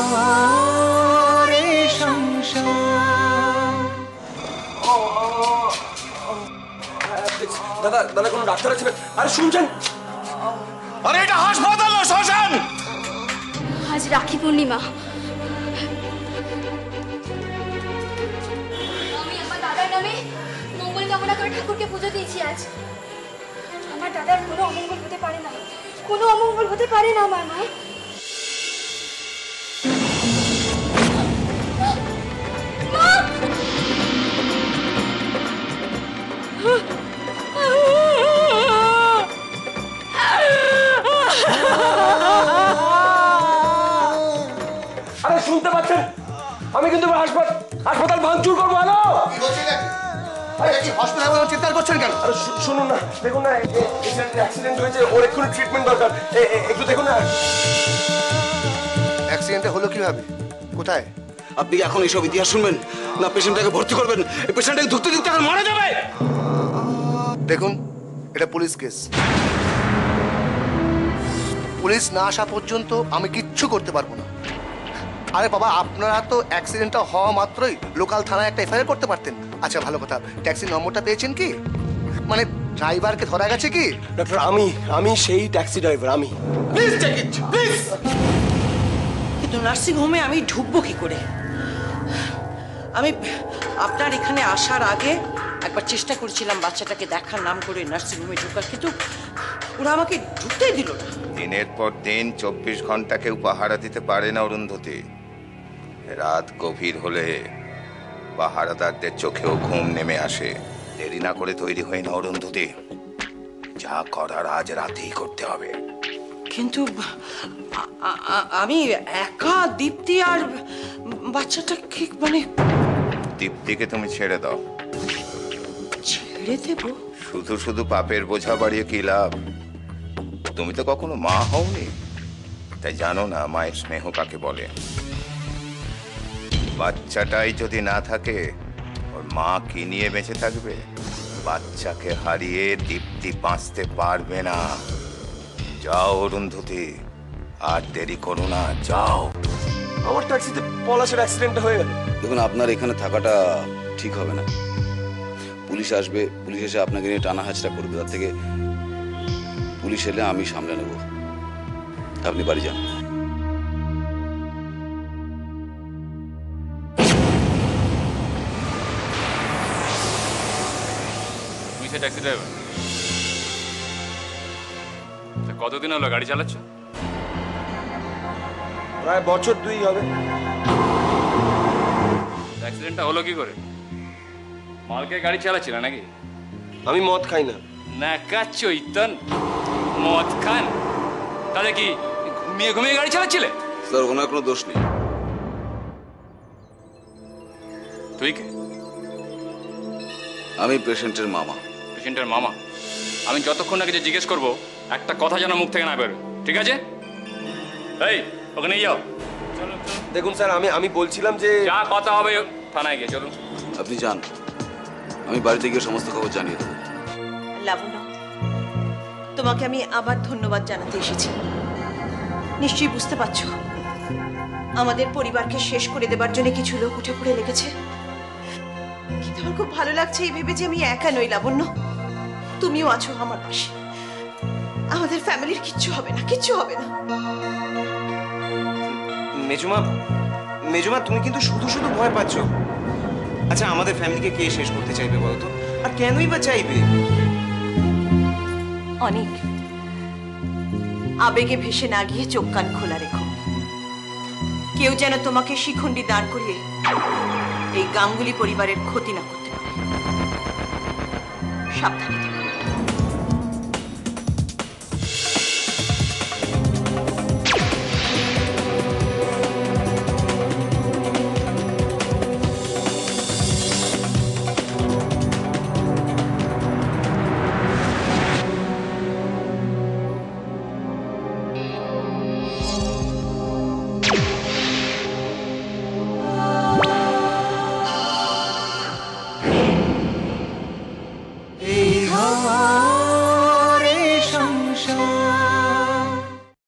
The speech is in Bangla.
আমারে সংসার। দাদা দাদা কোনো ডাক্তার আছে? আরে শুনছেন? আরে এটা হাসপাতাল না শ্মশান। আজ রাখি পূর্ণিমা। আমি আমার দাদার নামে মঙ্গল কামনা করে ঠাকুরকে পুজো দিয়েছি আজ। আমার দাদার কোনো অমঙ্গল হতে পারে না, কোনো অমঙ্গল হতে পারে না আমার মা। আরে শুনতে পাচ্ছেন? আমি কিন্তু হাসপাতাল ভাঙচুর করবো। হ্যালো, হসপিটাল চিৎকার করছেন কেন? আরে শুনুন না, দেখুন না, অ্যাক্সিডেন্ট হয়েছে, ওর এক্ষুনি ট্রিটমেন্ট দরকার, একটু দেখুন না। অ্যাক্সিডেন্টটা হলো কিভাবে, কোথায়? আপনি কি এখন এইসব ইতিহাস শুনবেন না পেশেন্টটাকে ভর্তি করবেন? এই পেশেন্টটাকে ঢুকতে ঢুকতে এখন মারা যাবে। দেখুন, এটা পুলিশ কেস। পুলিশ না আসা পর্যন্ত আমি কিচ্ছু করতে পারবো না। আরে বাবা, আপনারা তো অ্যাক্সিডেন্টটা হওয়া মাত্রই লোকাল থানায় একটা এফআইআর করতে পারতেন। আচ্ছা ভালো কথা, ট্যাক্সির নম্বরটা পেয়েছেন কি? মানে ড্রাইভারকে ধরা গেছে কি? ডক্টর, আমি সেই ট্যাক্সি ড্রাইভার। আমি প্লিজ টেক ইট, প্লিজ। কিন্তু নার্সিং হোমে আমি ঢুকবো কি করে? আমি আপনার এখানে আসার আগে একবার চেষ্টা করেছিলাম বাচ্চাটাকে দেখার নাম করে নার্সিং হোমে ঢোকার, কিন্তু ওরা আমাকে ঢুকতেই দিল না। দিনের পর দিন 24 ঘন্টা কেউ পাহারা দিতে পারে না অরুন্ধতী। রাত গভীর হলে পাহারাদারদের চোখেও ঘুম নেমে আসে। দেরি না করে তৈরি হয়ে না অরুন্ধতী, যা করার আজ রাতেই করতে হবে। কিন্তু আমি একা, দীপ্তি আর বাচ্চাটা কি মানে? দীপ্তিকে তুমি ছেড়ে দাও। ছেড়ে দেবো? শুধু শুধু পাপের বোঝা বাড়িয়ে কি লাভ? তুমি তো কখনো মা হওনি, তাই জানো না মায়ের স্নেহ কাকে বলে। বাচ্চাটাই যদি না থাকে, ওর মা কি নিয়ে বেঁচে থাকবে? বাচ্চাকে হারিয়ে দীপ্তি বাঁচতে পারবে না। যাও অরুন্ধতী, আর দেরি করো না, যাও। আমার ট্যাক্সিতে পলাশের অ্যাক্সিডেন্ট হয়ে গেল। দেখুন, আপনার এখানে থাকাটা ঠিক হবে না। পুলিশ আসবে, পুলিশ এসে আপনাকে নিয়ে টানা হাঁচড়া করবে। তার থেকে পুলিশ এলে আমি সামলে নেব। আপনি বাড়ি যান। তুমি সে ট্যাক্সি ড্রাইভার? কতদিন হলো গাড়ি চালাচ্ছ? প্রায় বছর 2 হবে। অ্যাক্সিডেন্টটা হলো কি করে? মালকে গাড়ি চালাচ্ছিল নাকি? আমি মদ খাই না। নাকা চৈতন, মদ খান? তাহলে কি ঘুমিয়ে ঘুমিয়ে গাড়ি চালাচ্ছিলে? স্যার, ওনার কোনো দোষ নেই। তুই কে? আমি পেশেন্টের মামা। পেশেন্টের মামা? আমি যতক্ষণ না কিছু জিজ্ঞেস করবো, একটা কথা যেন মুখ থেকে না বেরোয়, ঠিক আছে? এই, ওখানে যাও। দেখুন স্যার, আমি বলছিলাম যে যা কথা হবে থানায় গিয়ে চলুন। আপনি যান, আমি বাড়িতে গিয়ে সমস্ত খবর জানিয়ে দেবো। লাবণ্য, তোমাকে আমি আবার ধন্যবাদ জানাতে এসেছি। নিশ্চয়ই বুঝতে পারছো, আমাদের পরিবারকে শেষ করে দেবার জন্য কিছু লোক উঠে পড়ে লেগেছে। কিন্তু আমার খুব ভালো লাগছে এই ভেবে যে আমি একা নই লাবণ্য, তুমিও আছো আমার পাশে। আমাদের ফ্যামিলির কিচ্ছু হবে না, কিচ্ছু হবে না। মেজমা, তুমি কিন্তু শুধু শুধু ভয় পাচ্ছ। আচ্ছা, আমাদের ফ্যামিলিকে কে শেষ করতে চাইবে বলতো? আর কেনই বা চাইবে? অনেক আবেগে ভেসে না গিয়ে চোখ কান খোলা রেখো। কেউ যেন তোমাকে শিখণ্ডি দাঁড় করিয়ে এই গাঙ্গুলি পরিবারের ক্ষতি না করতে পারে। সাবধানে থেকো।